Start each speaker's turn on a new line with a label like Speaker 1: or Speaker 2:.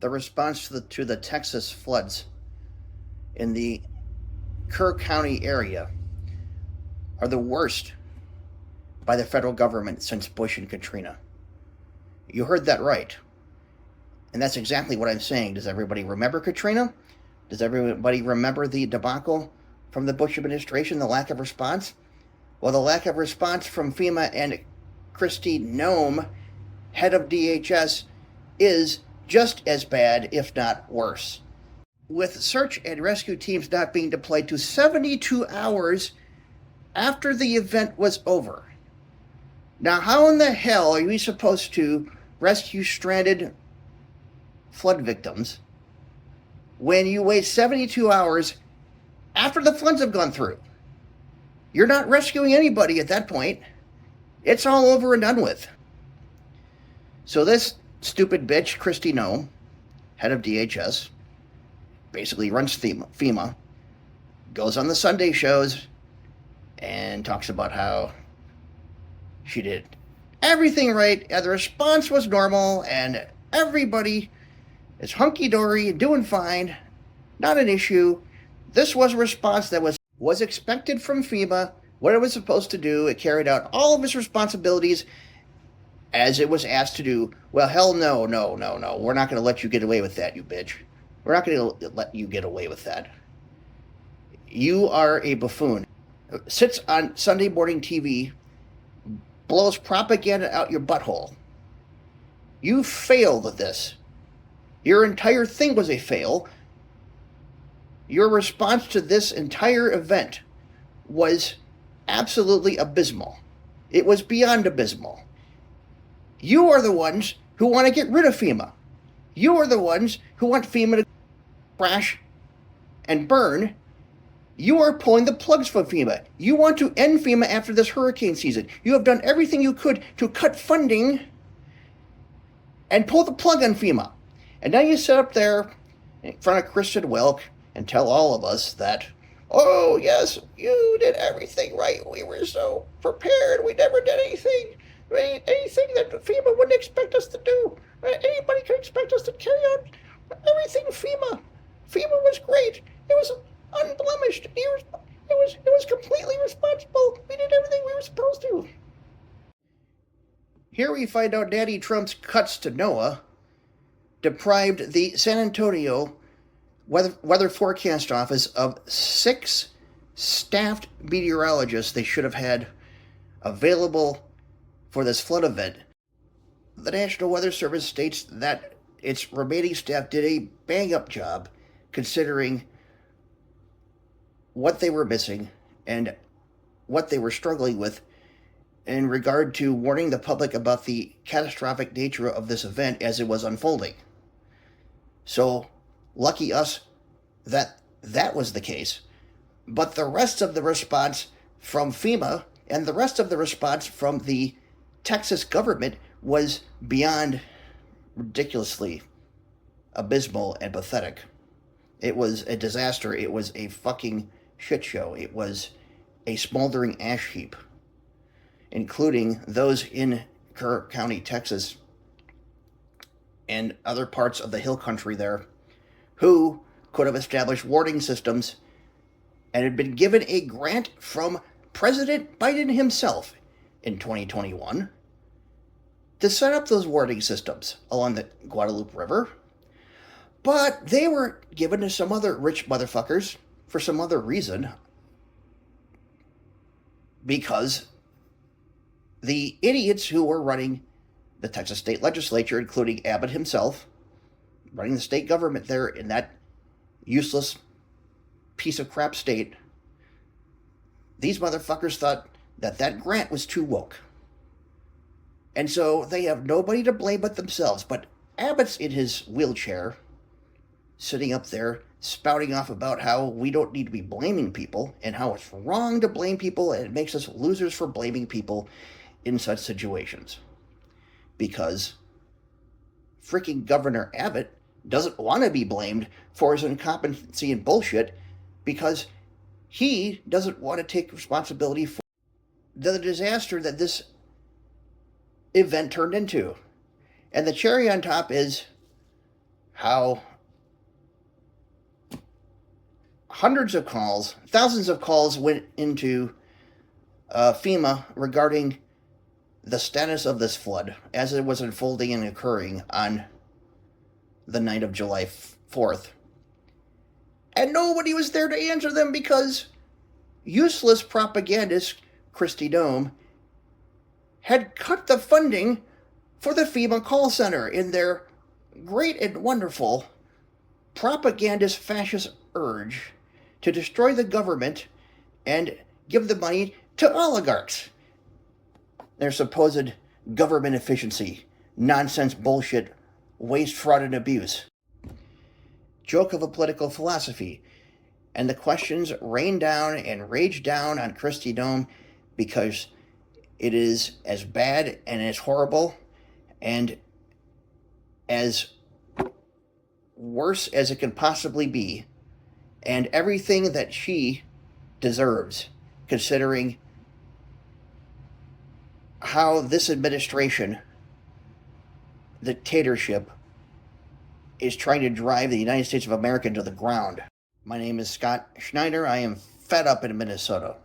Speaker 1: The response to the Texas floods in the Kerr County area are the worst by the federal government since Bush and Katrina. You heard that right. And that's exactly what I'm saying. Does everybody remember Katrina? Does everybody remember the debacle from the Bush administration, the lack of response? Well, the lack of response from FEMA and Kristi Noem, head of DHS, is just as bad, if not worse. With search and rescue teams not being deployed to 72 hours after the event was over. Now, how in the hell are we supposed to rescue stranded flood victims when you wait 72 hours after the floods have gone through? You're not rescuing anybody at that point. It's all over and done with. So this stupid bitch, Kristi Noem, head of DHS, basically runs FEMA, goes on the Sunday shows and talks about how she did everything right and the response was normal and everybody is hunky-dory, doing fine, not an issue. This was a response that was expected from FEMA, what it was supposed to do. It carried out all of its responsibilities as it was asked to do. Well, hell no. We're not going to let you get away with that, you bitch. We're not going to let you get away with that. You are a buffoon. Sits on Sunday morning TV, blows propaganda out your butthole. You failed at this. Your entire thing was a fail. Your response to this entire event was absolutely abysmal. It was beyond abysmal. You are the ones who want to get rid of FEMA. You are the ones who want FEMA to crash and burn. You are pulling the plugs from FEMA. You want to end FEMA after this hurricane season. You have done everything you could to cut funding and pull the plug on FEMA. And now you sit up there in front of Kristen Welk and tell all of us that, oh, yes, you did everything right. We were so prepared. We never did anything that FEMA wouldn't expect us to do. Anybody could expect us to carry out everything FEMA. FEMA was great. It was unblemished. It was completely responsible. We did everything we were supposed to. Here we find out Daddy Trump's cuts to NOAA deprived the San Antonio Weather Forecast Office of 6 staffed meteorologists they should have had available for this flood event. The National Weather Service states that its remaining staff did a bang-up job considering what they were missing and what they were struggling with in regard to warning the public about the catastrophic nature of this event as it was unfolding. So, lucky us that was the case. But the rest of the response from FEMA and the rest of the response from the Texas government was beyond ridiculously abysmal and pathetic. It was a disaster. It was a fucking shit show. It was a smoldering ash heap, including those in Kerr County, Texas, and other parts of the hill country there, who could have established warning systems and had been given a grant from President Biden himself in 2021 to set up those warning systems along the Guadalupe River. But they were given to some other rich motherfuckers for some other reason, because the idiots who were running the Texas state legislature, including Abbott himself, running the state government there in that useless piece of crap state, these motherfuckers thought that grant was too woke. And so they have nobody to blame but themselves. But Abbott's in his wheelchair, sitting up there, spouting off about how we don't need to be blaming people and how it's wrong to blame people and it makes us losers for blaming people in such situations. Because freaking Governor Abbott doesn't want to be blamed for his incompetency and bullshit, because he doesn't want to take responsibility for the disaster that this event turned into. And the cherry on top is how hundreds of calls, thousands of calls went into FEMA regarding the status of this flood as it was unfolding and occurring on the night of July 4th. And nobody was there to answer them because useless propagandist Kristi Noem had cut the funding for the FEMA call center in their great and wonderful propagandist fascist urge to destroy the government and give the money to oligarchs. Their supposed government efficiency, nonsense bullshit, waste, fraud, and abuse. Joke of a political philosophy. And the questions rain down and rage down on Kristi Noem because it is as bad and as horrible and as worse as it can possibly be, and everything that she deserves, considering how this administration, dictatorship, is trying to drive the United States of America into the ground. My name is Scott Schneider. I am fed up in Minnesota.